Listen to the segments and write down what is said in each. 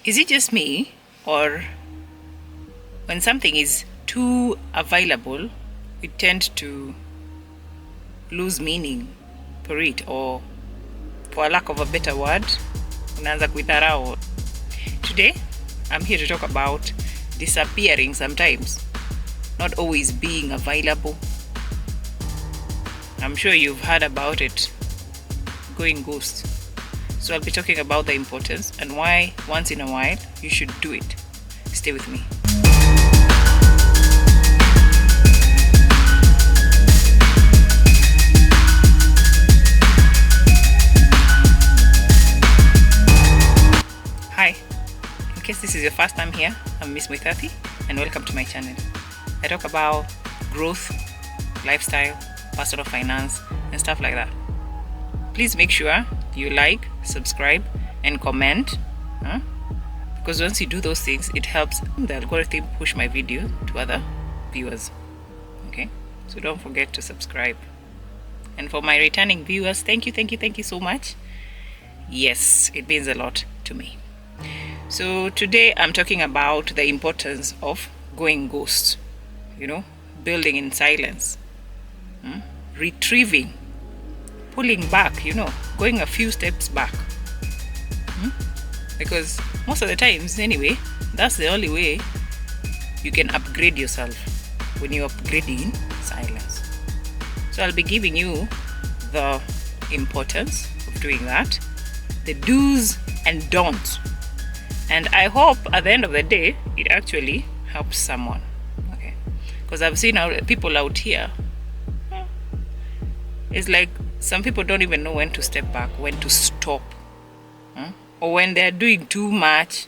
Is it just me, or when something is too available, we tend to lose meaning for it, or for a lack of a better word, unaanza kuidharau? Today, I'm here to talk about disappearing sometimes, not always being available. I'm sure you've heard about it, going ghost. So I'll be talking about the importance and why once in a while you should do it. Stay with me. Hi, in case this is your first time here, I'm Miss Muithathi and welcome to my channel. I talk about growth, lifestyle, personal finance and stuff like that. Please make sure you like, subscribe and comment, because once you do those things, it helps the algorithm push my video to other viewers. Okay, so don't forget to subscribe. And for my returning viewers, thank you so much. Yes, it means a lot to me. So today I'm talking about the importance of going ghost, building in silence, retrieving, pulling back, going a few steps back. Because most of the times anyway, that's the only way you can upgrade yourself, when you upgrade in silence. So I'll be giving you the importance of doing that, the do's and don'ts, and I hope at the end of the day it actually helps someone. Okay, because I've seen people out here, it's like some people don't even know when to step back, when to stop, or when they're doing too much,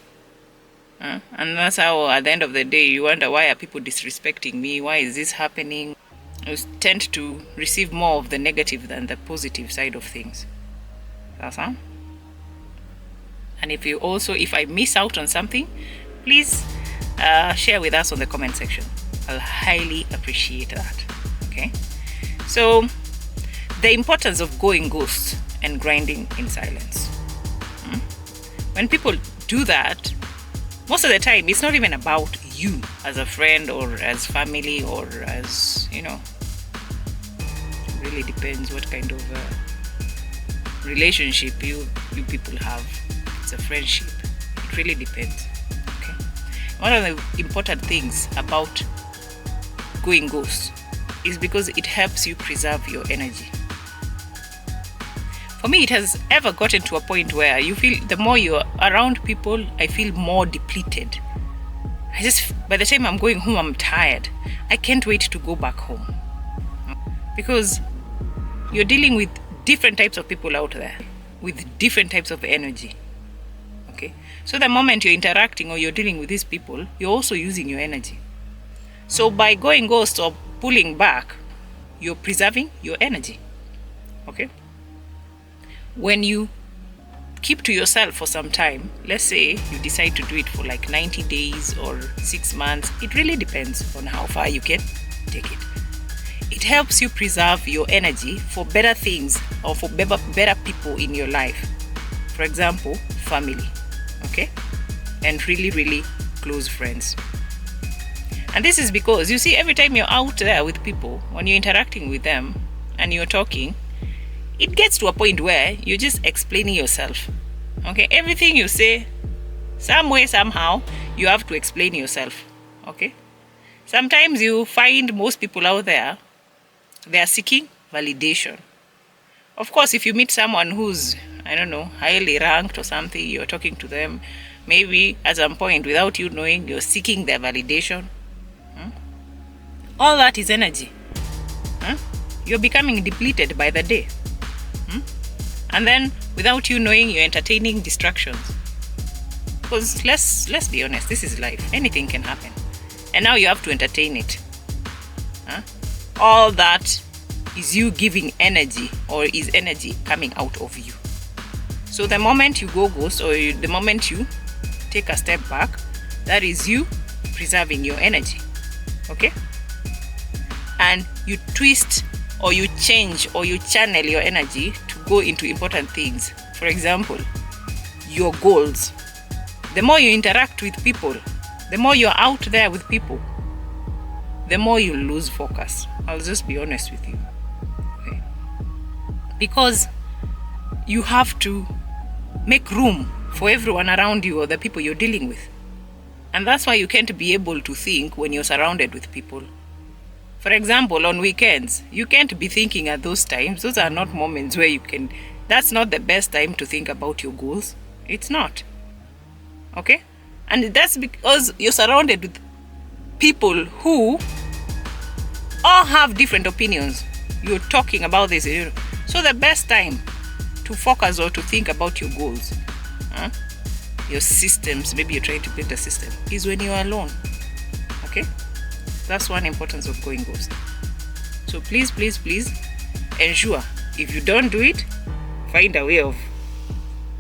and that's how at the end of the day you wonder, why are people disrespecting me, why is this happening? You tend to receive more of the negative than the positive side of things. That's how. And if I miss out on something, please share with us on the comment section. I'll highly appreciate that. Okay, so the importance of going ghost and grinding in silence. When people do that, most of the time it's not even about you as a friend or as family or as, it really depends what kind of relationship you people have. It's a friendship. It really depends. Okay. One of the important things about going ghost is because it helps you preserve your energy. For me, it has ever gotten to a point where you feel the more you're around people, I feel more depleted. By the time I'm going home, I'm tired. I can't wait to go back home. Because you're dealing with different types of people out there, with different types of energy. Okay? So the moment you're interacting or you're dealing with these people, you're also using your energy. So by going ghost or pulling back, you're preserving your energy. Okay? When you keep to yourself for some time, let's say you decide to do it for like 90 days or 6 months, it really depends on how far you can take it. It helps you preserve your energy for better things or for better people in your life. For example, family, okay? And really close friends. And this is because, you see, every time you're out there with people, when you're interacting with them and you're talking, it gets to a point where you're just explaining yourself. Okay, everything you say, some way, somehow, you have to explain yourself. Okay, sometimes you find most people out there, they are seeking validation. Of course, if you meet someone who's, highly ranked or something, you're talking to them, maybe at some point, without you knowing, you're seeking their validation. All that is energy. You're becoming depleted by the day. And then, without you knowing, you're entertaining distractions. Because let's be honest, this is life. Anything can happen. And now you have to entertain it. All that is you giving energy, or is energy coming out of you. So the moment you go ghost, or the moment you take a step back, that is you preserving your energy. Okay? And you twist or you change or you channel your energy to go into important things. For example, your goals. The more you interact with people, the more you're out there with people, the more you lose focus. I'll just be honest with you. Okay? Because you have to make room for everyone around you or the people you're dealing with. And that's why you can't be able to think when you're surrounded with people. For example, on weekends, you can't be thinking at those times. Those are not moments where you can, that's not the best time to think about your goals. It's not. Okay? And that's because you're surrounded with people who all have different opinions. You're talking about this. So the best time to focus or to think about your goals, your systems, maybe you're trying to build a system, is when you're alone. Okay? That's one importance of going ghost. So please, please, please ensure if you don't do it, find a way of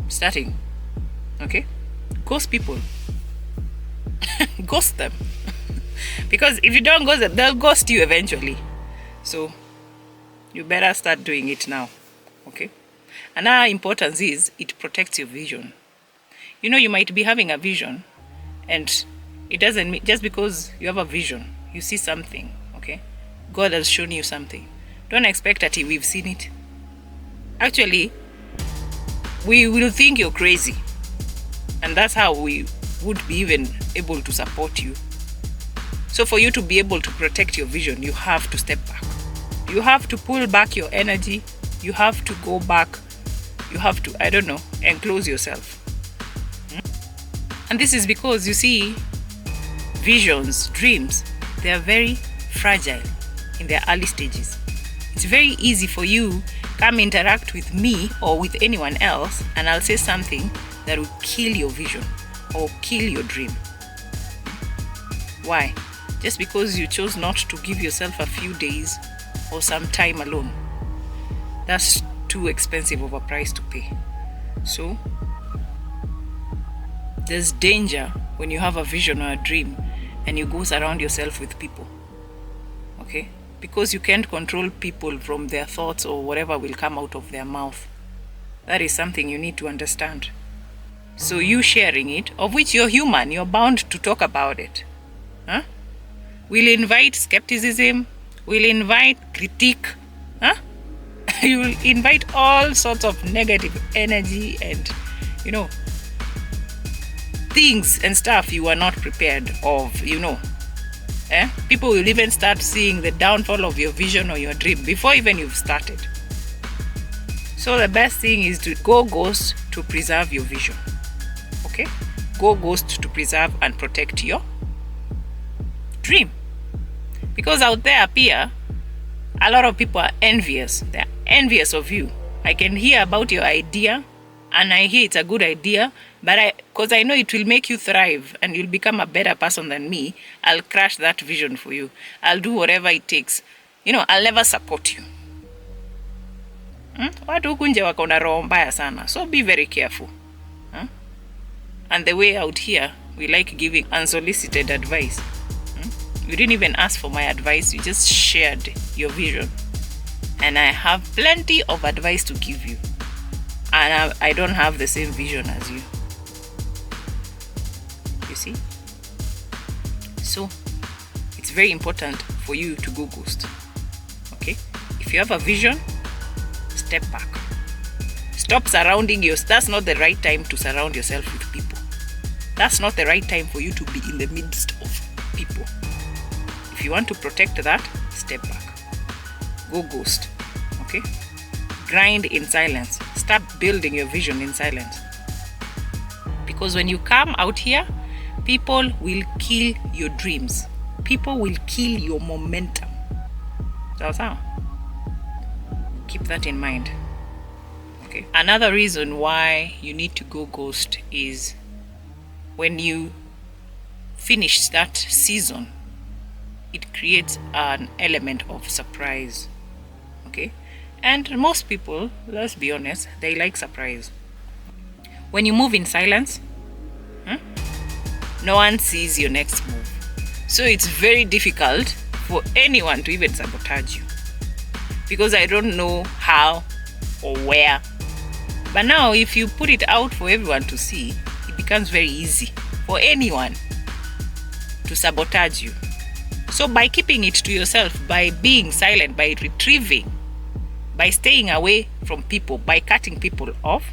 starting. Okay? Ghost people. Ghost them. Because if you don't ghost them, they'll ghost you eventually. So you better start doing it now. Okay? Another importance is it protects your vision. You know, you might be having a vision, and it doesn't mean just because you have a vision, you see something, okay? God has shown you something. Don't expect that we've seen it. Actually, we will think you're crazy. And that's how we would be even able to support you. So for you to be able to protect your vision, you have to step back. You have to pull back your energy. You have to go back. You have to, enclose yourself. And this is because, you see, visions, dreams, they are very fragile in their early stages. It's very easy for you come interact with me or with anyone else, and I'll say something that will kill your vision or kill your dream. Why? Just because you chose not to give yourself a few days or some time alone. That's too expensive of a price to pay. So there's danger when you have a vision or a dream and you go surround yourself with people. Okay? Because you can't control people from their thoughts or whatever will come out of their mouth. That is something you need to understand. So you sharing it, of which you're human, you're bound to talk about it. Will invite skepticism, will invite critique. You will invite all sorts of negative energy and, things and stuff you are not prepared of, People will even start seeing the downfall of your vision or your dream before even you've started. So the best thing is to go ghost to preserve your vision. Okay? Go ghost to preserve and protect your dream. Because out there, a lot of people are envious. They're envious of you. I can hear about your idea, and I hear it's a good idea, but because I know it will make you thrive and you'll become a better person than me, I'll crush that vision for you. I'll do whatever it takes. I'll never support you. Watu huku nje wako na roho mbaya sana. So be very careful. And the way out here, we like giving unsolicited advice. You didn't even ask for my advice. You just shared your vision. And I have plenty of advice to give you. And I don't have the same vision as you. You see? So, it's very important for you to go ghost. Okay? If you have a vision, step back. Stop surrounding yourself. That's not the right time to surround yourself with people. That's not the right time for you to be in the midst of people. If you want to protect that, step back. Go ghost. Okay? Grind in silence. Start building your vision in silence. Because when you come out here, people will kill your dreams. People will kill your momentum. So, keep that in mind. Okay. Another reason why you need to go ghost is when you finish that season, it creates an element of surprise. Okay? And most people, let's be honest, they like surprise. When you move in silence, no one sees your next move. So it's very difficult for anyone to even sabotage you. Because I don't know how or where. But now if you put it out for everyone to see, it becomes becomes very easy for anyone to sabotage you. So by keeping it to yourself, by being silent, by retrieving, by staying away from people, by cutting people off,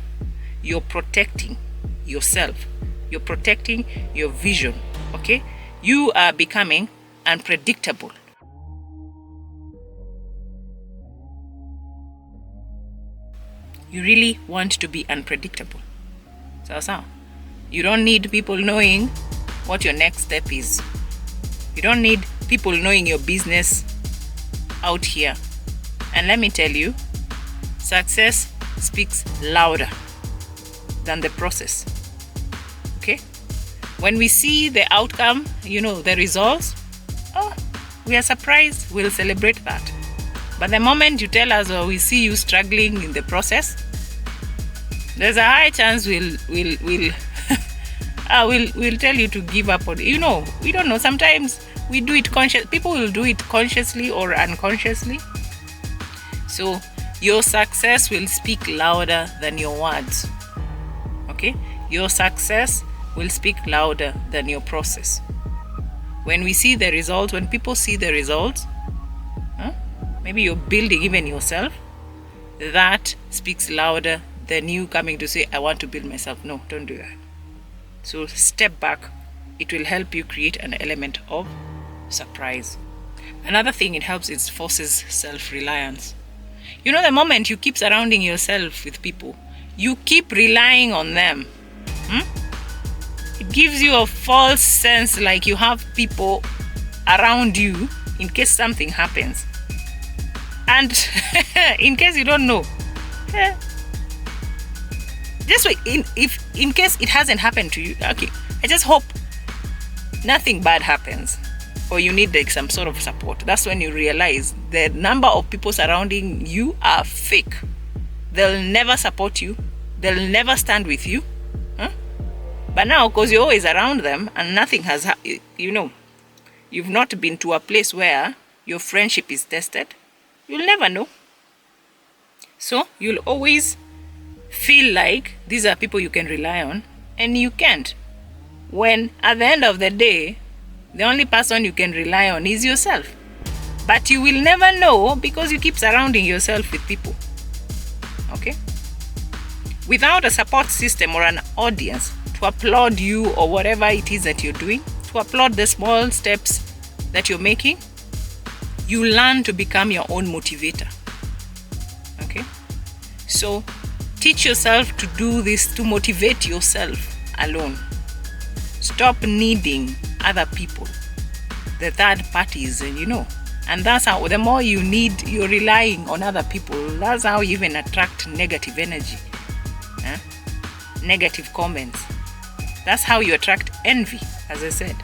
you're protecting yourself. You're protecting your vision, okay? You are becoming unpredictable. You really want to be unpredictable. So, you don't need people knowing what your next step is. You don't need people knowing your business out here. And let me tell you, success speaks louder than the process. Okay? When we see the outcome, the results, we are surprised, we'll celebrate that. But the moment you tell us or we see you struggling in the process, there's a high chance we'll tell you to give up on it. We don't know. Sometimes we do it people will do it consciously or unconsciously. So your success will speak louder than your words. Okay? Your success will speak louder than your process. When we see the results, when people see the results, maybe you're building even yourself, that speaks louder than you coming to say, I want to build myself. No, don't do that. So step back. It will help you create an element of surprise. Another thing it helps is forces self-reliance. The moment you keep surrounding yourself with people, you keep relying on them. It gives you a false sense like you have people around you in case something happens. And in case you don't know, just wait. In case it hasn't happened to you, okay, I just hope nothing bad happens, or you need some sort of support. That's when you realize the number of people surrounding you are fake. They'll never support you. They'll never stand with you. But now, because you're always around them and nothing has, you've not been to a place where your friendship is tested, you'll never know. So you'll always feel like these are people you can rely on, and you can't. When at the end of the day, the only person you can rely on is yourself. But you will never know because you keep surrounding yourself with people. Okay? Without a support system or an audience to applaud you or whatever it is that you're doing, to applaud the small steps that you're making, you learn to become your own motivator. Okay? So teach yourself to do this, to motivate yourself alone. Stop needing other people, the third parties, and that's how, the more you're relying on other people, that's how you even attract negative energy, negative comments. That's how you attract envy, as I said.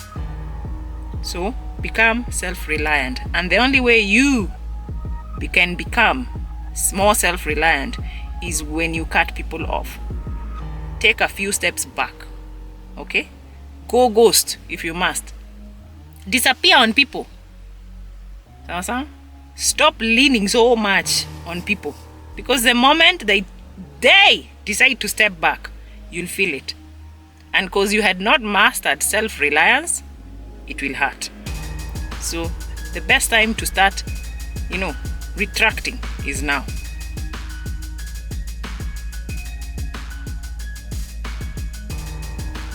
So become self-reliant, and the only way you can become more self-reliant is when you cut people off. Take a few steps back. Okay? Go ghost if you must. Disappear on people. Stop leaning so much on people, because the moment they decide to step back, you'll feel it. And because you had not mastered self-reliance, it will hurt. So the best time to start, retracting is now.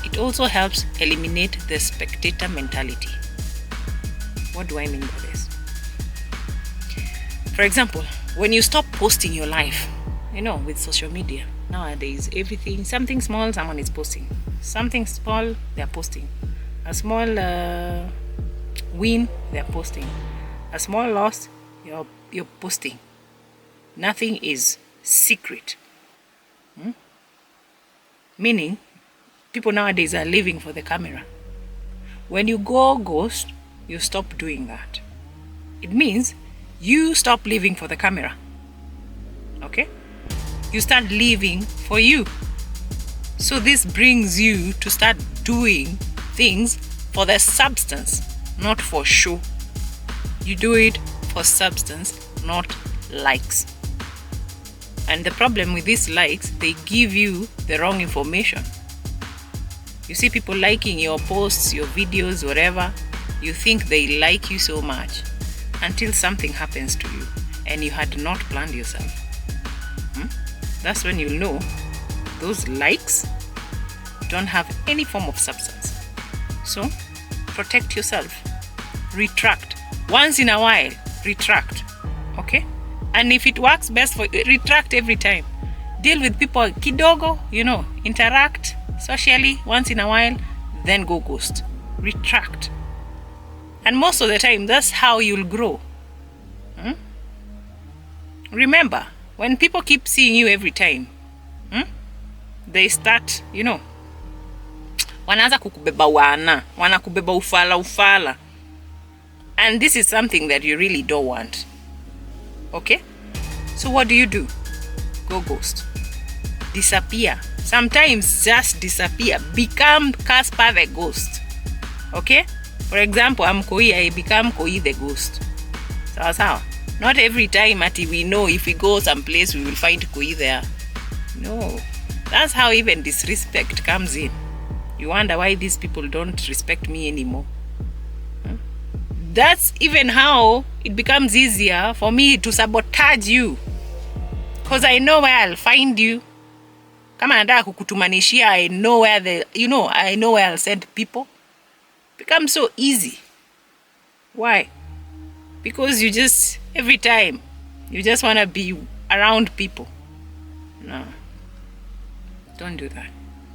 It also helps eliminate the spectator mentality. What do I mean by this? For example, when you stop posting your life, with social media, nowadays, everything, something small, someone is posting. Something small, they're posting. A small win, they're posting. A small loss, you're posting. Nothing is secret. Meaning, people nowadays are living for the camera. When you go ghost, you stop doing that. It means you stop living for the camera. Okay? You start living for you. So this brings you to start doing things for the substance, not for show. You do it for substance, not likes. And the problem with these likes, they give you the wrong information. You see people liking your posts, your videos, whatever. You think they like you so much until something happens to you and you had not planned yourself. That's when you'll know those likes don't have any form of substance. So protect yourself. Retract. Once in a while, retract. Okay? And if it works best for you, retract every time. Deal with people kidogo, interact socially once in a while, then go ghost. Retract. And most of the time, that's how you'll grow. Remember, when people keep seeing you every time, they start, wanaanza kukubeba wanakubeba ufala. And this is something that you really don't want. Okay? So what do? Go ghost. Disappear. Sometimes just disappear. Become Casper the ghost. Okay? For example, I'm Koi, I become Koi the ghost. Sawa. Not every time we know if we go someplace we will find Koi there. No. That's how even disrespect comes in. You wonder why these people don't respect me anymore. That's even how it becomes easier for me to sabotage you. Because I know where I'll find you. Kama nataka kukutumanishia, I know where I know where I'll send people. Becomes so easy. Why? Because you just, every time, you just want to be around people. No. Don't do that.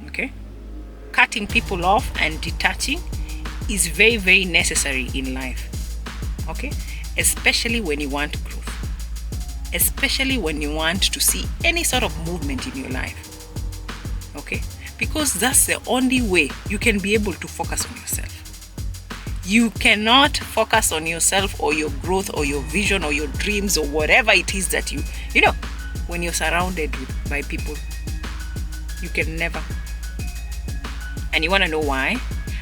Okay? Cutting people off and detaching is very, very necessary in life. Okay? Especially when you want growth. Especially when you want to see any sort of movement in your life. Okay? Because that's the only way you can be able to focus on yourself. You cannot focus on yourself or your growth or your vision or your dreams or whatever it is that when you're surrounded by people. You can never. And you want to know why?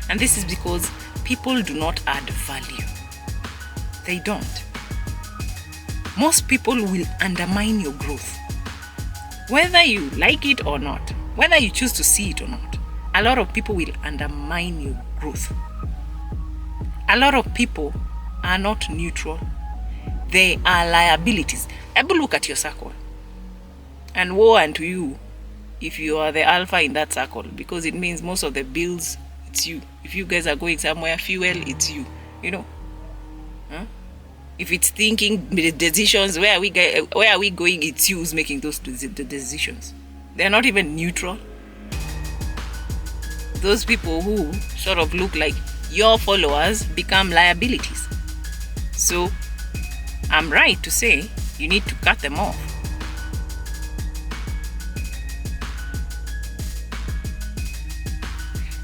And this is because people do not add value. They don't. Most people will undermine your growth. Whether you like it or not, whether you choose to see it or not, a lot of people will undermine your growth. A lot of people are not neutral. They are liabilities. Ever look at your circle. And woe unto you if you are the alpha in that circle, because it means most of the bills, it's you. If you guys are going somewhere, fuel, it's you. If it's thinking decisions, where are we going, it's you who's making those decisions. They're not even neutral. Those people who sort of look like your followers become liabilities. So I'm right to say you need to cut them off.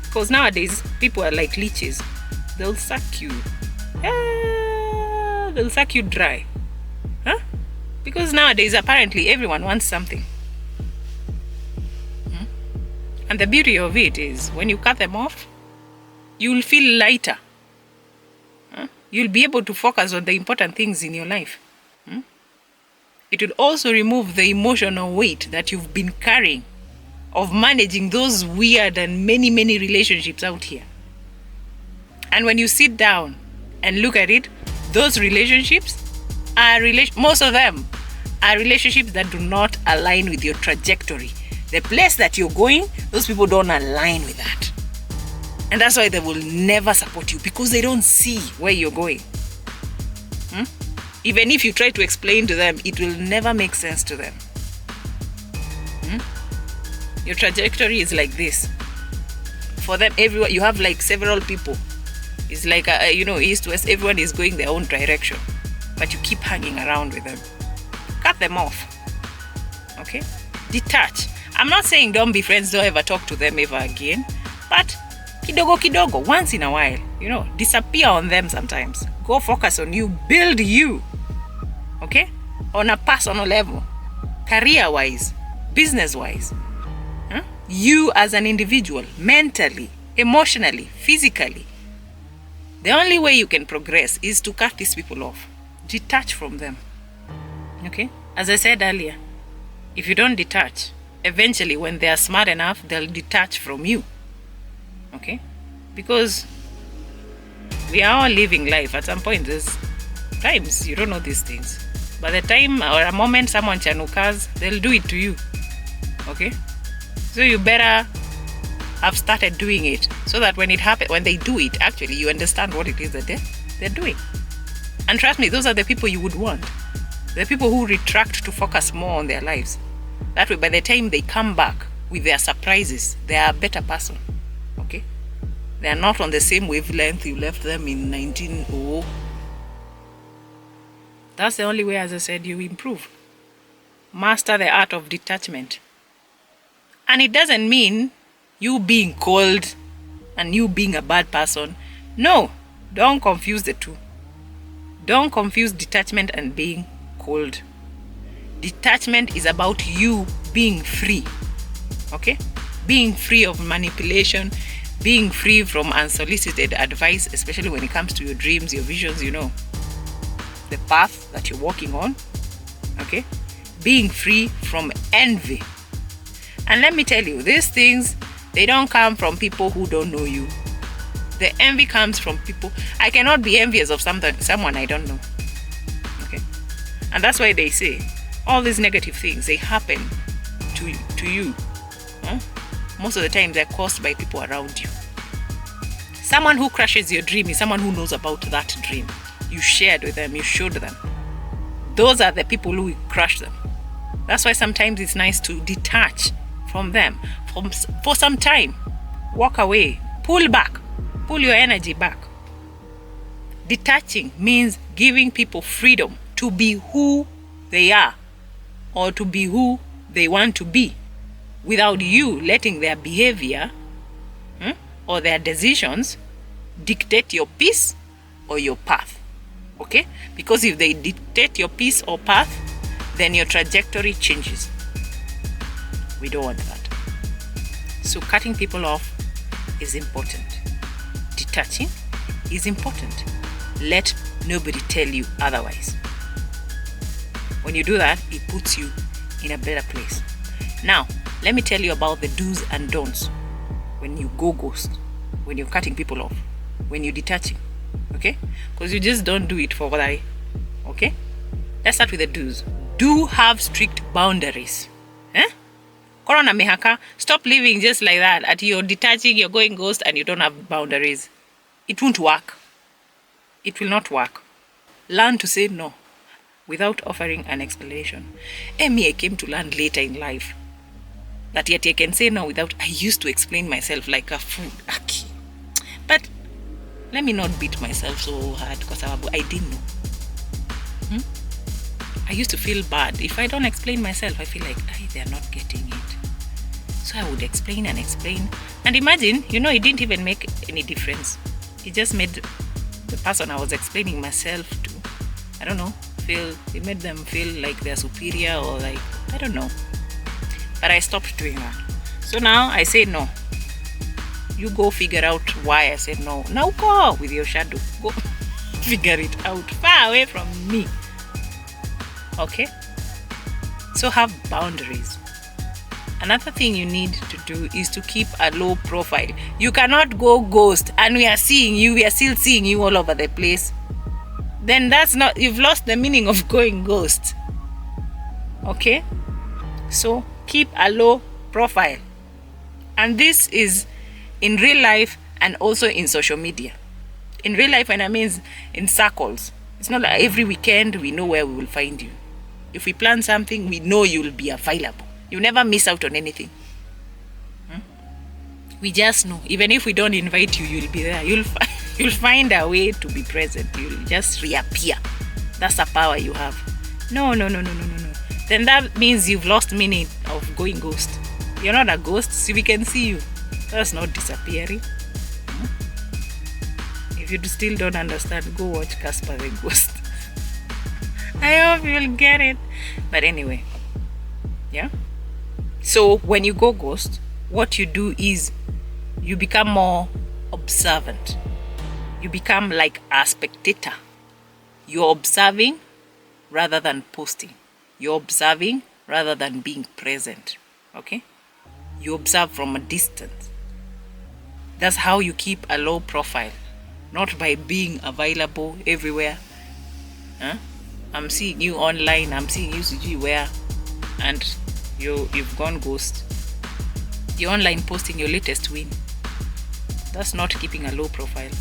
Because nowadays people are like leeches. They'll suck you. They'll suck you dry. Because nowadays apparently everyone wants something. And the beauty of it is when you cut them off, you'll feel lighter. You'll be able to focus on the important things in your life. It will also remove the emotional weight that you've been carrying of managing those weird and many, many relationships out here. And when you sit down and look at it, those relationships are most of them are relationships that do not align with your trajectory. The place that you're going, those people don't align with that. And that's why they will never support you, because they don't see where you're going. Even if you try to explain to them, it will never make sense to them. Your trajectory is like this. For them, everyone, you have like several people. It's like, east, west, everyone is going their own direction. But you keep hanging around with them. Cut them off. Okay? Detach. I'm not saying don't be friends, don't ever talk to them ever again. But kidogo, once in a while, disappear on them sometimes. Go focus on you. Build you. Okay? On a personal level. Career-wise. Business-wise. You as an individual. Mentally. Emotionally. Physically. The only way you can progress is to cut these people off. Detach from them. Okay? As I said earlier, if you don't detach, eventually when they are smart enough, they'll detach from you. Okay? Because we are all living life. At some point, there's times you don't know these things. By the time or a moment someone chanukas, they'll do it to you. Okay? So you better have started doing it so that when it happens, when they do it, actually you understand what it is that they're doing. And trust me, those are the people you would want. The people who retract to focus more on their lives. That way, by the time they come back with their surprises, they are a better person. Okay? They are not on the same wavelength you left them in 1900. That's the only way, as I said, you improve. Master the art of detachment. And it doesn't mean you being cold and you being a bad person. No, don't confuse the two. Don't confuse detachment and being cold. Detachment is about you being free. Okay? Being free of manipulation, being free from unsolicited advice, especially when it comes to your dreams, your visions, the path that you're walking on. Okay? Being free from envy. And let me tell you, these things, they don't come from people who don't know you. The envy comes from people. I cannot be envious of someone I don't know. Okay? And that's why they say all these negative things, they happen to you. Huh? Most of the time they're caused by people around you. Someone who crushes your dream is someone who knows about that dream. You shared with them, you showed them. Those are the people who crush them. That's why sometimes it's nice to detach from them for some time. Walk away, pull back, pull your energy back. Detaching means giving people freedom to be who they are or to be who they want to be without you letting their behavior or their decisions dictate your peace or your path. Okay? Because if they dictate your peace or path, then your trajectory changes. We don't want that. So cutting people off is important. Detaching is important. Let nobody tell you otherwise. When you do that, it puts you in a better place. Now, let me tell you about the do's and don'ts when you go ghost, when you're cutting people off, when you're detaching. Okay? Because you just don't do it for what I... Okay? Let's start with the do's. Do have strict boundaries. Corona mehaka, stop living just like that. At you're detaching, you're going ghost and you don't have boundaries. It won't work. It will not work. Learn to say no without offering an explanation. I came to learn later in life that yet I can say no without... I used to explain myself like a fool. But let me not beat myself so hard because I didn't know. I used to feel bad. If I don't explain myself, I feel like, they're not getting it. So I would explain and explain. And imagine, it didn't even make any difference. It just made the person I was explaining myself to, I don't know, it made them feel like they're superior or like, I don't know. But I stopped doing that. So now I say no. You go figure out why I said no. Now go with your shadow. Go figure it out far away from me. Okay? So have boundaries. Another thing you need to do is to keep a low profile. You cannot go ghost and we are still seeing you all over the place. Then you've lost the meaning of going ghost. Okay? So keep a low profile. And this is in real life and also in social media. In real life, when I mean in circles. It's not like every weekend we know where we will find you. If we plan something, we know you'll be available. You never miss out on anything. We just know. Even if we don't invite you, you'll be there. You'll find a way to be present. You'll just reappear. That's the power you have. No. Then that means you've lost meaning of going ghost. You're not a ghost, so we can see you. That's not disappearing. If you still don't understand, go watch Casper the Ghost. I hope you'll get it. But anyway, yeah. So when you go ghost, what you do is you become more observant. You become like a spectator. You're observing rather than posting. You're observing rather than being present. Okay? You observe from a distance. That's how you keep a low profile, not by being available everywhere. I'm seeing you online, I'm seeing you CG where, and you've gone ghost. You're online posting your latest win. That's not keeping a low profile.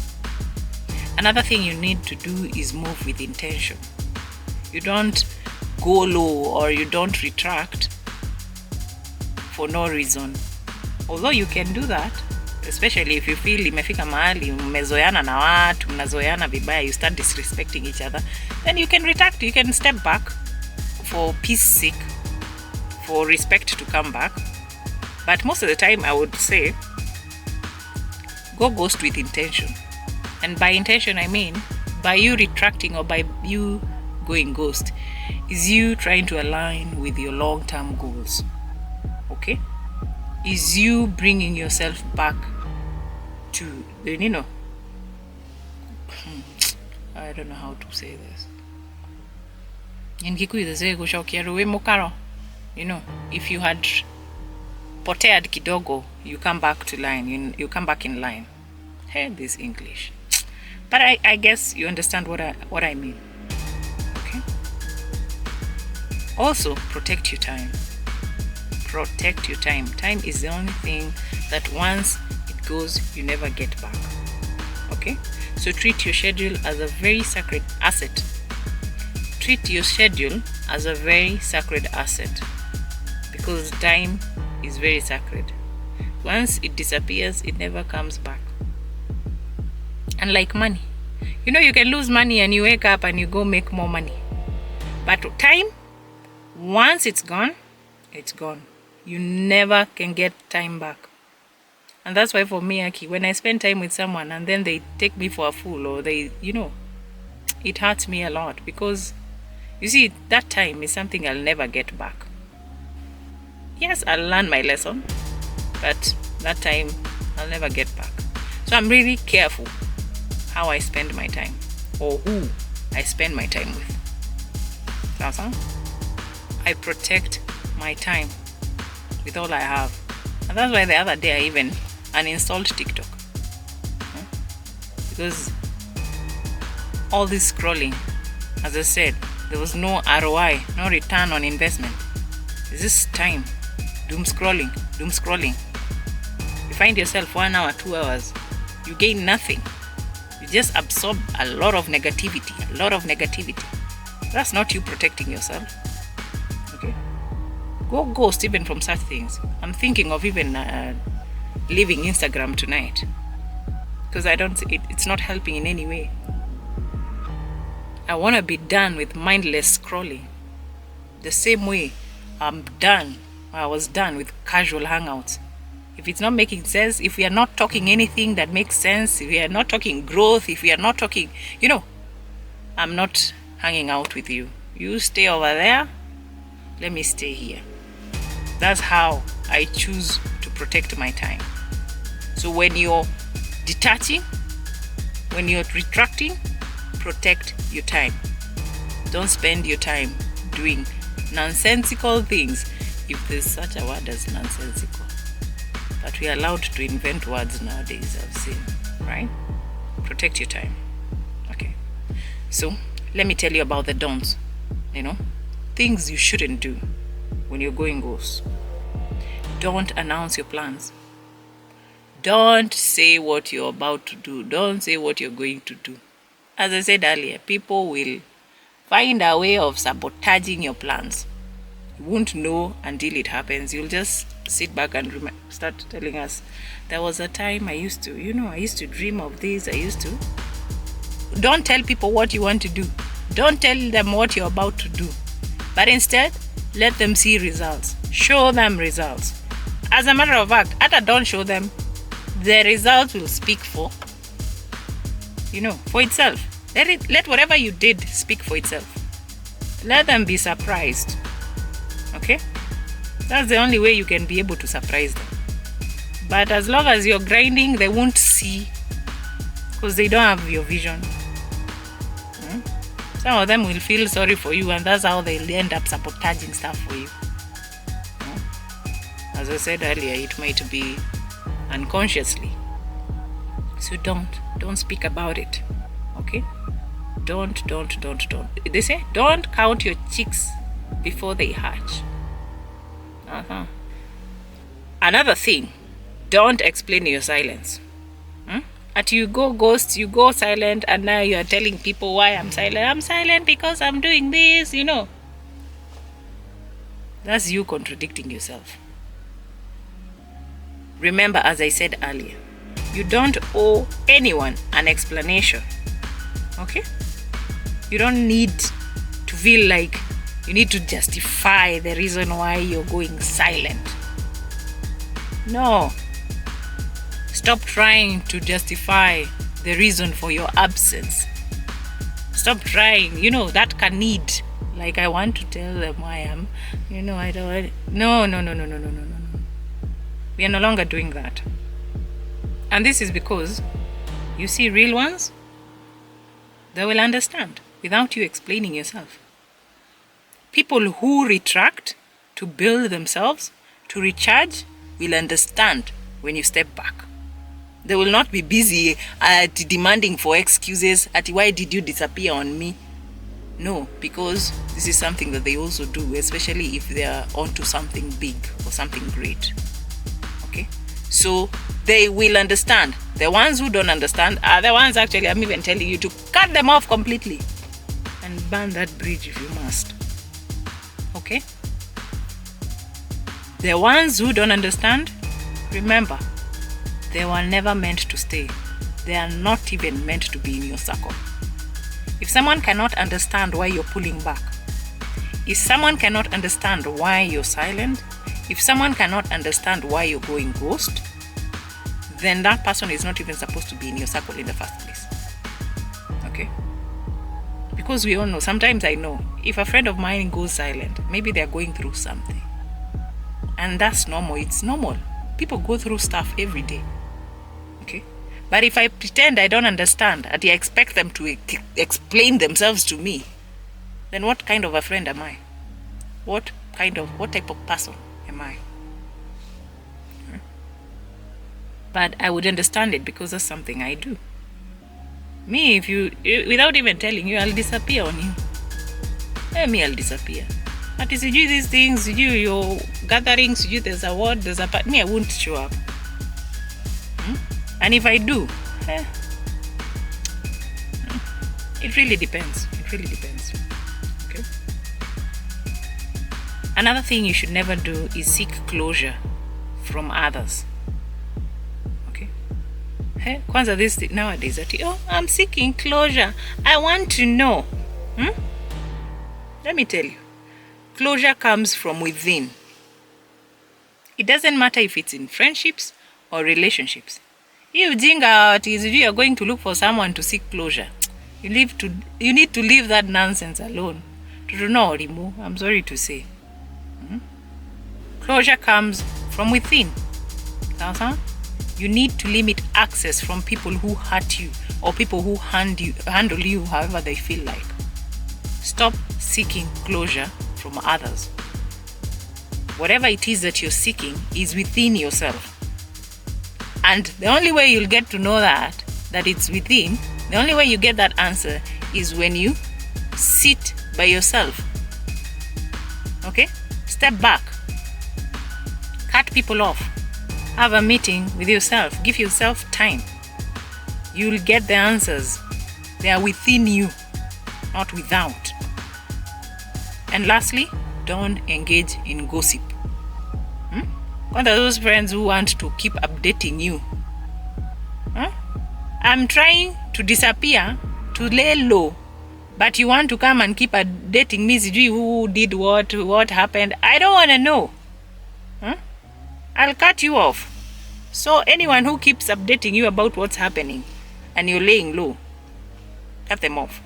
Another thing you need to do is move with intention. You don't go low or you don't retract for no reason. Although you can do that, especially if you feel imefika mahali mmezoeana na watu, mnazoeana vibaya, you start disrespecting each other, then you can retract, you can step back for peace sake, for respect to come back. But most of the time I would say go ghost with intention. And by intention I mean by you retracting or by you going ghost is you trying to align with your long-term goals. Okay? Is you bringing yourself back to the, I don't know how to say this. In Kikuyu they say kushokia ruwe mukaro. If you had potead kidogo, you come back to line. You come back in line. Hey, this English. But I guess you understand what I mean. Okay? Also, protect your time. Protect your time. Time is the only thing that once it goes, you never get back. Okay? So treat your schedule as a very sacred asset. Treat your schedule as a very sacred asset. Because time is very sacred. Once it disappears, it never comes back. Unlike money. You can lose money and you wake up and you go make more money. But time, once it's gone, it's gone. You never can get time back. And that's why for me, Aki, when I spend time with someone and then they take me for a fool or they, it hurts me a lot because, you see, that time is something I'll never get back. Yes, I'll learn my lesson, but that time I'll never get back. So I'm really careful how I spend my time or who I spend my time with. I protect my time with all I have. And that's why the other day I even uninstalled TikTok. Because all this scrolling, as I said, there was no ROI, no return on investment. It's just time. Doom scrolling. You find yourself 1 hour, 2 hours, you gain nothing. You just absorb a lot of negativity. That's not you protecting yourself. Okay? Go ghost even from such things. I'm thinking of even leaving Instagram tonight because it's not helping in any way. I want to be done with mindless scrolling the same way I was done with casual hangouts. If it's not making sense, if we are not talking anything that makes sense, if we are not talking growth, if we are not talking, I'm not hanging out with you. You stay over there, let me stay here. That's how I choose to protect my time. So when you're detaching, when you're retracting, protect your time. Don't spend your time doing nonsensical things, if there's such a word as nonsensical. But we are allowed to invent words nowadays, I've seen, right? Protect your time. Okay. So let me tell you about the don'ts. Things you shouldn't do when you're going ghost. Don't announce your plans. Don't say what you're about to do. Don't say what you're going to do. As I said earlier, people will find a way of sabotaging your plans. You won't know until it happens. You'll just sit back and start telling us, there was a time I used to dream of this, Don't tell people what you want to do. Don't tell them what you're about to do. But instead, let them see results. Show them results. As a matter of fact, don't show them. The results will speak for itself. Let whatever you did speak for itself. Let them be surprised. Okay? That's the only way you can be able to surprise them. But as long as you're grinding, they won't see because they don't have your vision. Some of them will feel sorry for you, and that's how they'll end up sabotaging stuff for you. As I said earlier, it might be unconsciously. So don't speak about it. Okay? Don't. They say don't count your chicks before they hatch. Another thing, don't explain your silence. At you go ghost, you go silent, and now you are telling people why I'm silent. I'm silent because I'm doing this, That's you contradicting yourself. Remember, as I said earlier, you don't owe anyone an explanation. Okay? You don't need to feel like you need to justify the reason why you're going silent. No. Stop trying to justify the reason for your absence. Stop trying, that can need. Like, I want to tell them why I'm, I don't. No. We are no longer doing that. And this is because, you see, real ones, they will understand without you explaining yourself. People who retract to build themselves, to recharge, will understand when you step back. They will not be busy demanding for excuses at why did you disappear on me. No, because this is something that they also do, especially if they are onto something big or something great. Okay? So they will understand. The ones who don't understand are the ones actually I'm even telling you to cut them off completely and burn that bridge if you must. Okay? The ones who don't understand, remember, they were never meant to stay. They are not even meant to be in your circle. If someone cannot understand why you're pulling back, if someone cannot understand why you're silent, if someone cannot understand why you're going ghost, then that person is not even supposed to be in your circle in the first place. Okay? Because we all know, sometimes I know, if a friend of mine goes silent, maybe they're going through something. And that's normal. It's normal. People go through stuff every day. Okay? But if I pretend I don't understand and I expect them to explain themselves to me, then what kind of a friend am I? What type of person am I? But I would understand it because that's something I do. Me, without even telling you, I'll disappear on you. I'll disappear. But if you do these things, your gatherings, there's a word, there's a part, I won't show up. And if I do, it really depends. Okay. Another thing you should never do is seek closure from others. Okay. Kwanza this thing nowadays, I'm seeking closure. I want to know. Let me tell you. Closure comes from within. It doesn't matter if it's in friendships or relationships. If you are going to look for someone to seek closure, you need to leave that nonsense alone. I'm sorry to say. Closure comes from within. You need to limit access from people who hurt you or people who handle you however they feel like. Stop seeking closure from others. Whatever it is that you're seeking is within yourself. And the only way you'll get to know that it's within, the only way you get that answer is when you sit by yourself. Okay? Step back. Cut people off. Have a meeting with yourself. Give yourself time. You'll get the answers. They are within you, not without. And lastly, don't engage in gossip. What are those friends who want to keep updating you? I'm trying to disappear, to lay low, but you want to come and keep updating me, who did what happened. I don't want to know. I'll cut you off. So anyone who keeps updating you about what's happening and you're laying low, cut them off.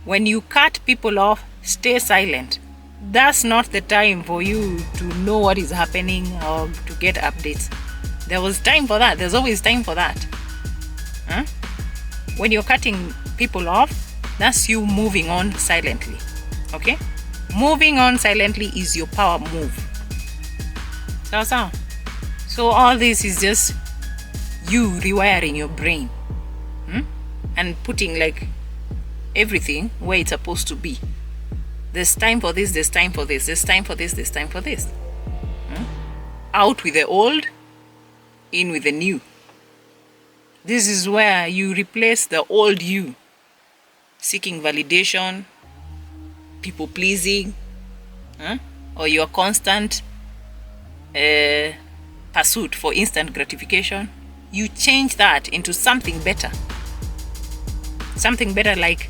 When you cut people off, stay silent. That's not the time for you to know what is happening or to get updates. There was time for that. There's always time for that. When you're cutting people off, that's you moving on silently. Okay? Moving on silently is your power move. So all this is just you rewiring your brain, and putting like everything where it's supposed to be. There's time for this, there's time for this, there's time for this, there's time for this. Out with the old, in with the new. This is where you replace the old you, seeking validation, people pleasing, or your constant pursuit for instant gratification. You change that into something better. Something better, like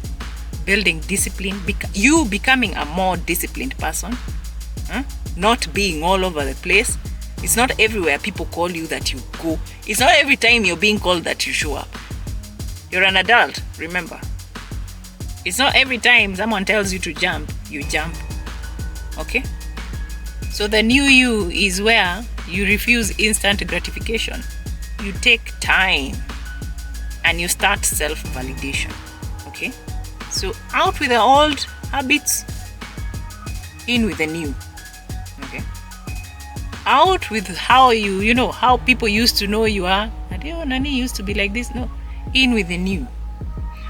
building discipline, you becoming a more disciplined person, not being all over the place. It's not everywhere people call you that you go. It's not every time you're being called that you show up. You're an adult, remember. It's not every time someone tells you to jump, you jump. Okay? So the new you is where you refuse instant gratification. You take time and you start self-validation. Okay? So out with the old habits, in with the new. Okay? Out with how how people used to know you are. Nani used to be like this. No. In with the new.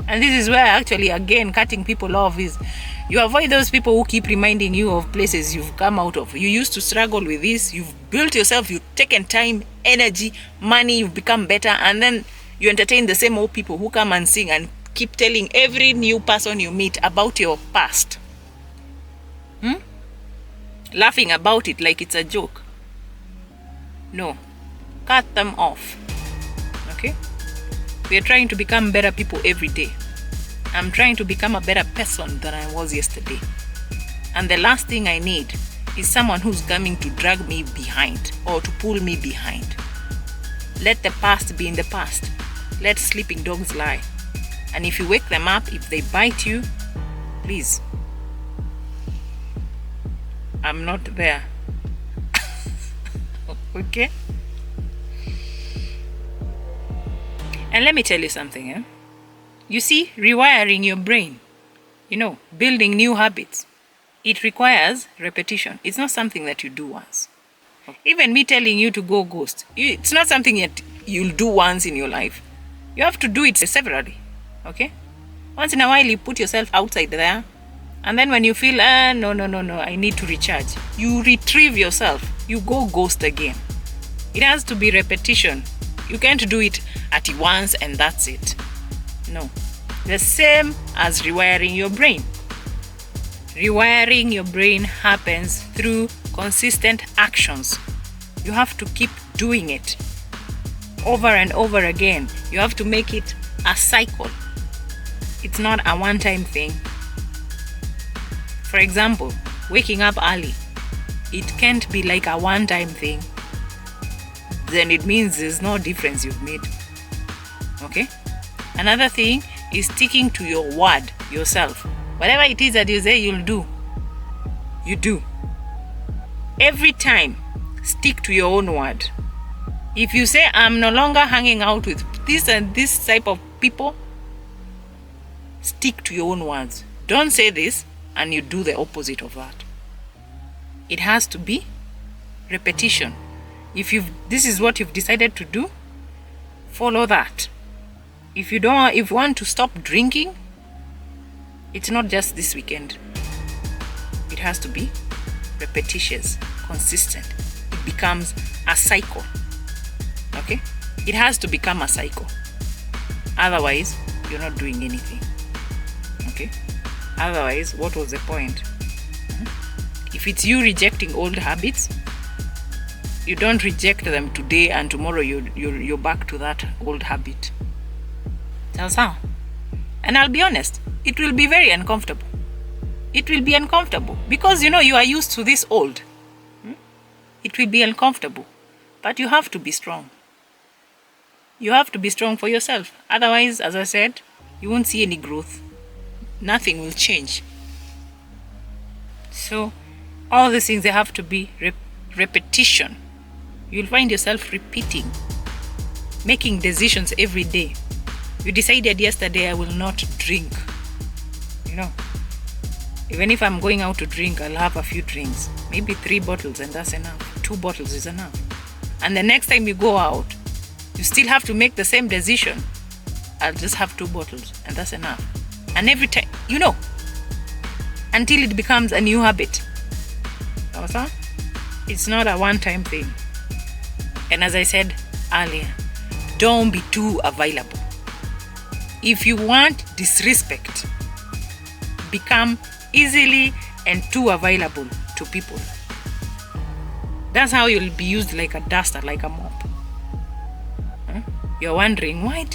And this is where actually, again, cutting people off is, you avoid those people who keep reminding you of places you've come out of. You used to struggle with this. You've built yourself. You've taken time, energy, money. You've become better. And then you entertain the same old people who come and sing and keep telling every new person you meet about your past. Laughing about it like it's a joke. No. Cut them off. Okay? We are trying to become better people every day. I'm trying to become a better person than I was yesterday. And the last thing I need is someone who's coming to drag me behind or to pull me behind. Let the past be in the past. Let sleeping dogs lie. And if you wake them up, if they bite you, please. I'm not there. Okay? And let me tell you something. You see, rewiring your brain, building new habits, it requires repetition. It's not something that you do once. Even me telling you to go ghost, it's not something that you'll do once in your life. You have to do it severally. Okay? Once in a while, you put yourself outside there. And then when you feel, no, I need to recharge, you retrieve yourself. You go ghost again. It has to be repetition. You can't do it at once and that's it. No. The same as rewiring your brain. Rewiring your brain happens through consistent actions. You have to keep doing it over and over again. You have to make it a cycle. It's not a one-time thing. For example, waking up early. It can't be like a one-time thing. Then it means there's no difference you've made. Okay? Another thing is sticking to your word yourself. Whatever it is that you say you'll do, you do. Every time, stick to your own word. If you say, I'm no longer hanging out with this and this type of people, stick to your own words. Don't say this and you do the opposite of that. It has to be repetition. If this is what you've decided to do, follow that. If you want to stop drinking, it's not just this weekend. It has to be repetitious, consistent. It becomes a cycle. Okay? It has to become a cycle. Otherwise, you're not doing anything. Okay? Otherwise, what was the point? If it's you rejecting old habits, you don't reject them today and tomorrow you're back to that old habit. Sawa. And I'll be honest, it will be very uncomfortable. It will be uncomfortable because you are used to this old. It will be uncomfortable. But you have to be strong. You have to be strong for yourself. Otherwise, as I said, you won't see any growth. Nothing will change. So, all these things, they have to be repetition. You'll find yourself repeating, making decisions every day. You decided yesterday, I will not drink. Even if I'm going out to drink, I'll have a few drinks. Maybe 3 bottles and that's enough. 2 bottles is enough. And the next time you go out, you still have to make the same decision. I'll just have 2 bottles and that's enough. And every time, until it becomes a new habit. It's not a one-time thing. And as I said earlier, don't be too available. If you want disrespect, become easily and too available to people. That's how you'll be used like a duster, like a mop. You're wondering, why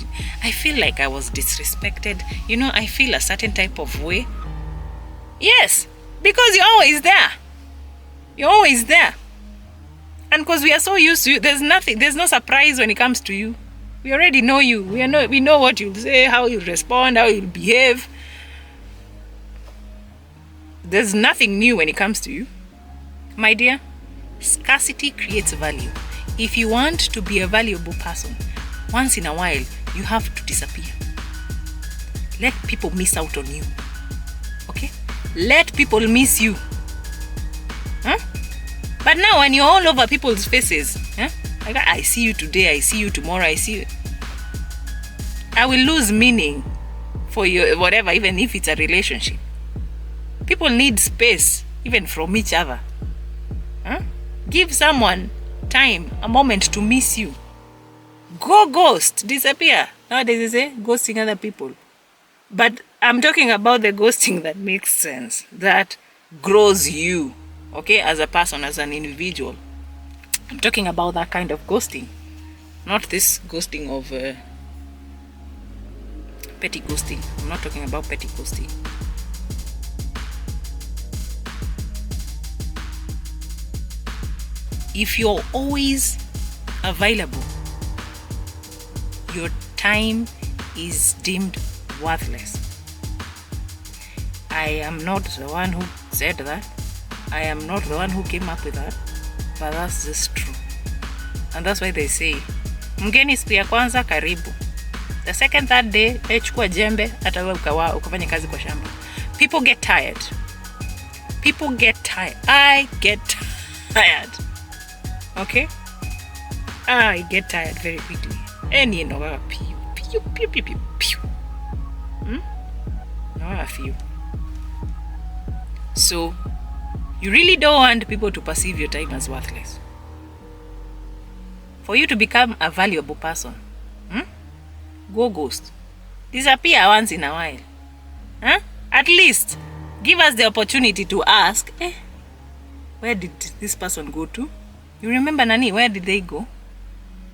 I feel like I was disrespected? I feel a certain type of way. Yes, because you're always there. You're always there. And because we are so used to you, there's no surprise when it comes to you. We already know you. We know what you'll say, how you'll respond, how you'll behave. There's nothing new when it comes to you. My dear, scarcity creates value. If you want to be a valuable person, once in a while, you have to disappear. Let people miss out on you. Okay? Let people miss you. But now when you're all over people's faces, like I see you today, I see you tomorrow, I see you, I will lose meaning for you, whatever, even if it's a relationship. People need space, even from each other. Give someone time, a moment to miss you. Go ghost, disappear. Nowadays they say ghosting other people. But I'm talking about the ghosting that makes sense, that grows you, okay, as a person, as an individual. I'm talking about that kind of ghosting, not this ghosting of petty ghosting. I'm not talking about petty ghosting. If you're always available, your time is deemed worthless. I am not the one who said that. I am not the one who came up with that. But that's just true. And that's why they say, mgeni siku ya kwanza karibu. The second, third day, chukua jembe hata wewe ukafanya kazi kwa shamba. People get tired. People get tired. I get tired. Okay? I get tired very quickly. And pew. No, a few. So, you really don't want people to perceive your time as worthless. For you to become a valuable person, go ghost. Disappear once in a while. At least, give us the opportunity to ask, where did this person go to? You remember Nani? Where did they go?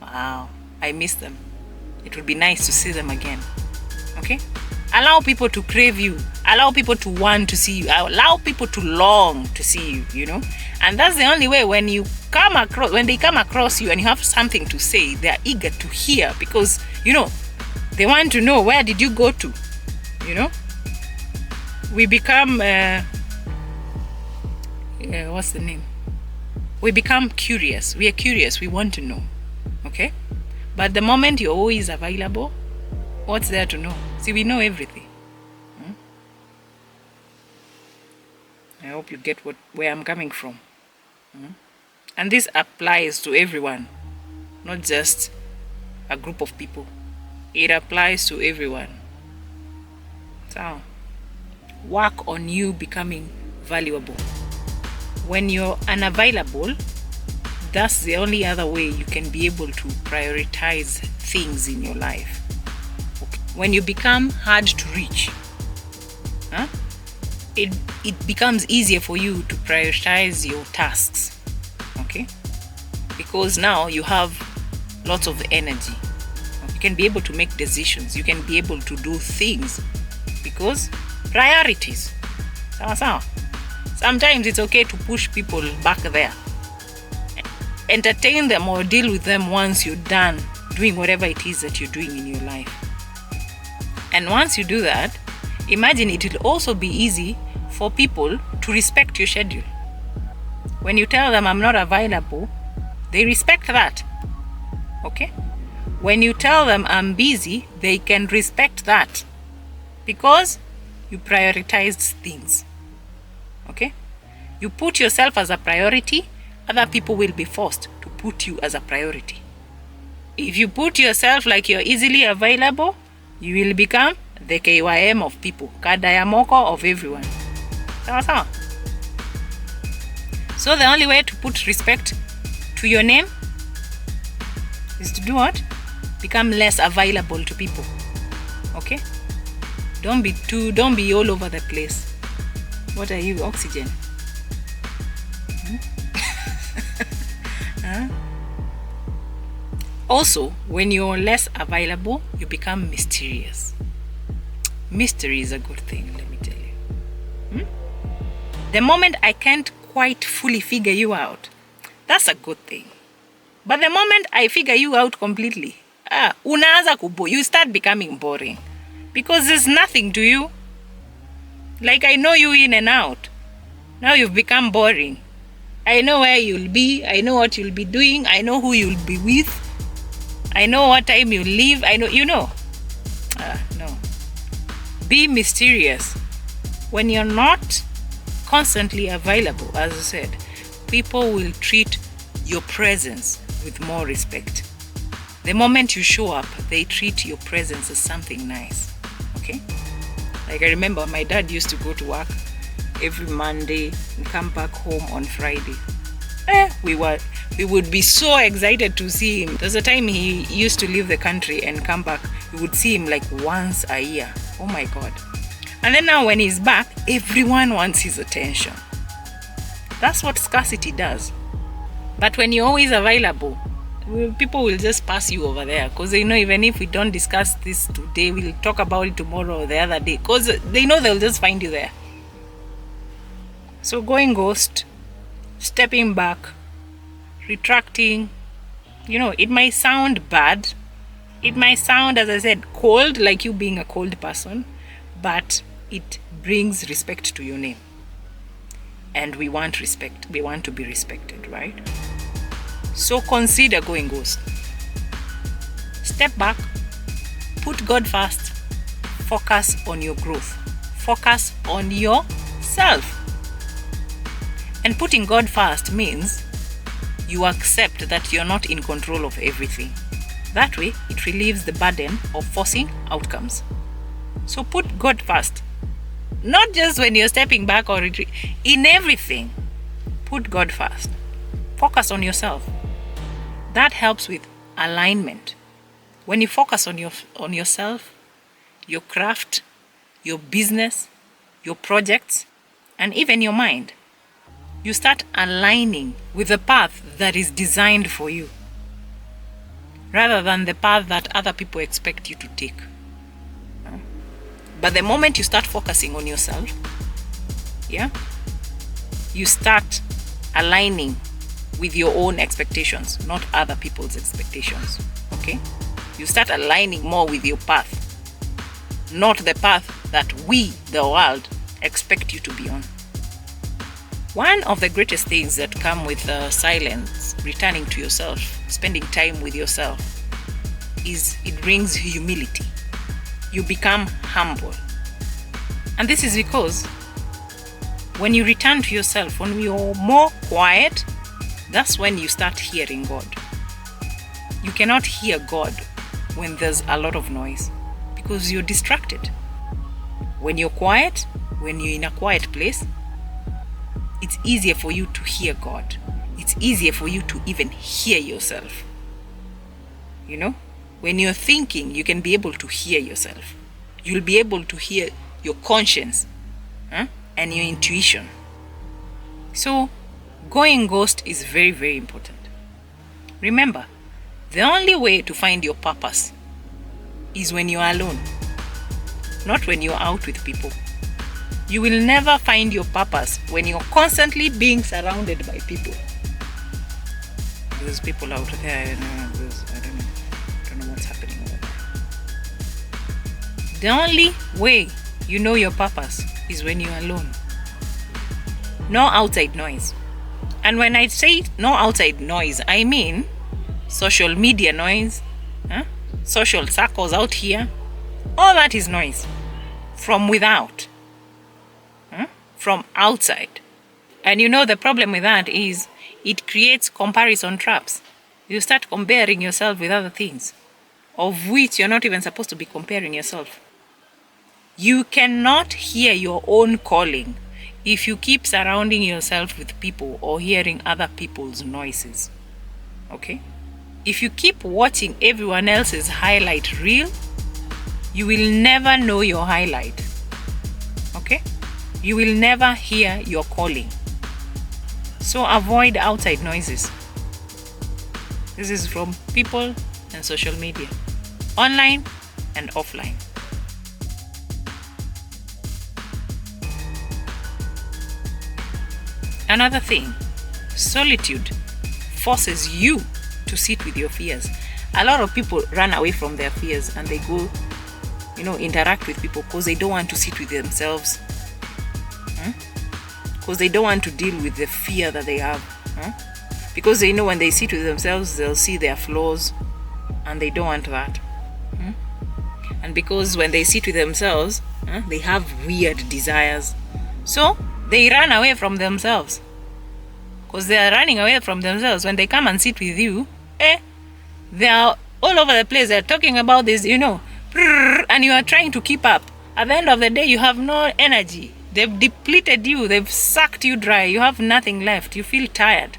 Wow, I miss them. It would be nice to see them again. Okay? Allow people to crave you. Allow people to want to see you. Allow people to long to see you, And that's the only way when they come across you and you have something to say, they are eager to hear because, they want to know, where did you go to? We become, what's the name? We become curious. We are curious. We want to know. Okay? But the moment you're always available, what's there to know? See, we know everything. I hope you get where I'm coming from. And this applies to everyone, not just a group of people. It applies to everyone. So, work on you becoming valuable. When you're unavailable, that's the only other way you can be able to prioritize things in your life. When you become hard to reach, it becomes easier for you to prioritize your tasks. Okay? Because now you have lots of energy. You can be able to make decisions. You can be able to do things because priorities. Sawa. Sometimes it's okay to push people back there. Entertain them or deal with them once you're done doing whatever it is that you're doing in your life. And once you do that, imagine it will also be easy for people to respect your schedule. When you tell them I'm not available, they respect that. Okay? When you tell them I'm busy, they can respect that because you prioritized things. Okay? You put yourself as a priority, other people will be forced to put you as a priority. If you put yourself like you're easily available, you will become the KYM of people, Kadayamoko of everyone. So the only way to put respect to your name is to do what? Become less available to people. Okay? Don't be all over the place. What are you? Oxygen? Huh? Also, when you're less available, you become mysterious. Mystery is a good thing, let me tell you. The moment I can't quite fully figure you out, that's a good thing. But the moment I figure you out completely, you start becoming boring. Because there's nothing to you. Like, I know you in and out. Now you've become boring. I know where you'll be. I know what you'll be doing. I know who you'll be with. I know what time you'll leave. I know, no. Be mysterious. When you're not constantly available, as I said, people will treat your presence with more respect. The moment you show up, they treat your presence as something nice. Okay? Like, I remember my dad used to go to work every Monday and come back home on Friday. We would be so excited to see him. There's a time he used to leave the country and come back. We would see him like once a year. Oh my God. And then now when he's back, everyone wants his attention. That's what scarcity does. But when you're always available, people will just pass you over there, because they know even if we don't discuss this today, we'll talk about it tomorrow or the other day, because they know they'll just find you there. So going ghost, stepping back, retracting, it might sound bad. It might sound, as I said, cold, like you being a cold person, but it brings respect to your name. And we want respect. We want to be respected, right? So consider going ghost. Step back, put God first, focus on your growth, focus on yourself. And putting God first means you accept that you're not in control of everything. That way, it relieves the burden of forcing outcomes. So put God first. Not just when you're stepping back or retreat. In everything, put God first. Focus on yourself. That helps with alignment. When you focus on yourself, your craft, your business, your projects, and even your mind, you start aligning with the path that is designed for you, rather than the path that other people expect you to take. But the moment you start focusing on yourself, you start aligning with your own expectations, not other people's expectations. Okay? You start aligning more with your path, not the path that we, the world, expect you to be on. One of the greatest things that come with silence, returning to yourself, spending time with yourself, is it brings humility. You become humble. And this is because when you return to yourself, when you're more quiet, that's when you start hearing God. You cannot hear God when there's a lot of noise, because you're distracted. When you're quiet, when you're in a quiet place, it's easier for you to hear God. It's easier for you to even hear yourself. When you're thinking, you can be able to hear yourself. You'll be able to hear your conscience and your intuition. So, going ghost is very, very important. Remember, the only way to find your purpose is when you're alone, not when you're out with people. You will never find your purpose when you're constantly being surrounded by people. There's people out there, I don't know what's happening over there. The only way you know your purpose is when you're alone. No outside noise. And when I say no outside noise, I mean social media noise, social circles out here. All that is noise from without, from outside. And the problem with that is it creates comparison traps. You start comparing yourself with other things, of which you're not even supposed to be comparing yourself. You cannot hear your own calling if you keep surrounding yourself with people or hearing other people's noises. Okay? If you keep watching everyone else's highlight reel, you will never know your highlight. Okay? You will never hear your calling. So avoid outside noises. This is from people and social media, online and offline. Another thing, solitude forces you to sit with your fears. A lot of people run away from their fears and they go, interact with people because they don't want to sit with themselves. Because they don't want to deal with the fear that they have. Because they know when they sit with themselves, they'll see their flaws and they don't want that. And because when they sit with themselves, they have weird desires. So they run away from themselves. Because they are running away from themselves. When they come and sit with you, they are all over the place. They're talking about this, and you are trying to keep up. At the end of the day, you have no energy. They've depleted you. They've sucked you dry. You have nothing left. You feel tired.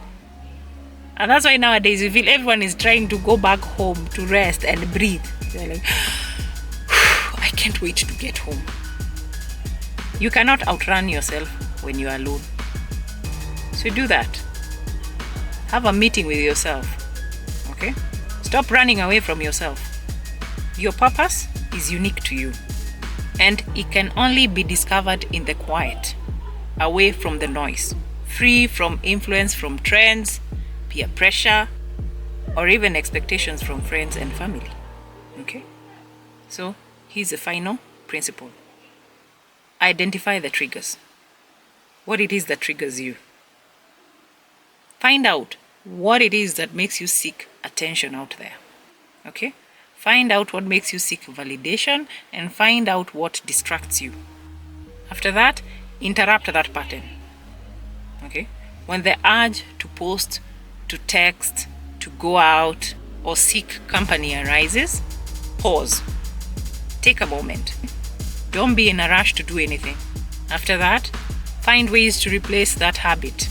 And that's why nowadays you feel everyone is trying to go back home to rest and breathe. They're like, I can't wait to get home. You cannot outrun yourself when you are alone. So do that. Have a meeting with yourself. Okay? Stop running away from yourself. Your purpose is unique to you. And it can only be discovered in the quiet, away from the noise, free from influence from trends, peer pressure, or even expectations from friends and family. Okay? So here's the final principle. Identify the triggers. What it is that triggers you. Find out what it is that makes you seek attention out there. Okay? Find out what makes you seek validation and find out what distracts you. After that, interrupt that pattern. Okay? When the urge to post, to text, to go out, or seek company arises, pause. Take a moment. Don't be in a rush to do anything. After that, find ways to replace that habit.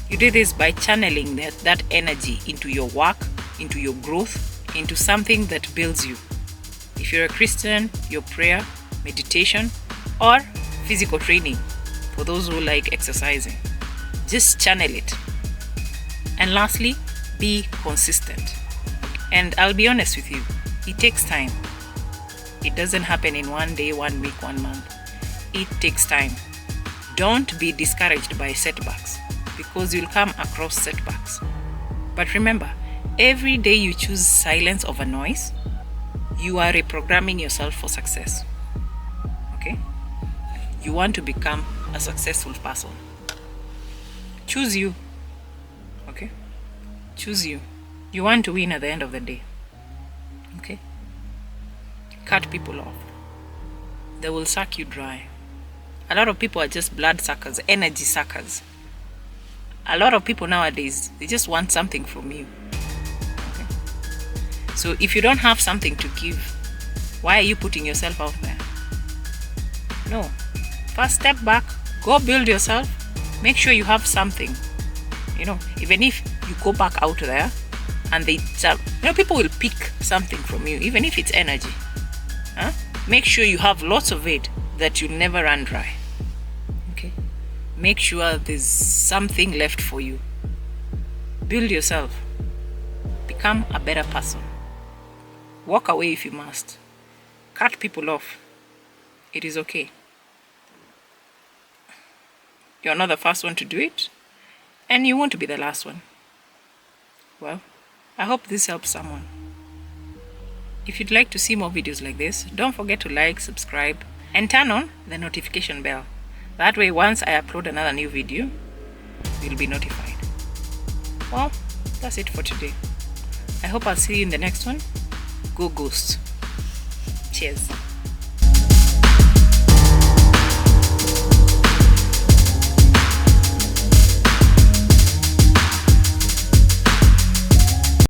You do this by channeling that energy into your work, into your growth, into something that builds you. If you're a Christian, your prayer, meditation, or physical training, for those who like exercising. Just channel it. And lastly, be consistent. And I'll be honest with you, it takes time. It doesn't happen in 1 day, 1 week, 1 month. It takes time. Don't be discouraged by setbacks, because you'll come across setbacks. But remember, every day you choose silence over noise, you are reprogramming yourself for success. Okay? You want to become a successful person. Choose you. Okay? Choose you. You want to win at the end of the day. Okay? Cut people off. They will suck you dry. A lot of people are just blood suckers, energy suckers. A lot of people nowadays, they just want something from you. Okay? So if you don't have something to give, why are you putting yourself out there? No. First, step back, go build yourself, make sure you have something. Even if you go back out there and people will pick something from you, even if it's energy. Make sure you have lots of it that you'll never run dry. Okay? Make sure there's something left for you. Build yourself. Become a better person. Walk away if you must. Cut people off. It is okay. You're not the first one to do it, and you won't be the last one. Well, I hope this helps someone. If you'd like to see more videos like this, don't forget to like, subscribe, and turn on the notification bell. That way, once I upload another new video, you'll be notified. Well, that's it for today. I hope I'll see you in the next one. Go Ghost. Cheers.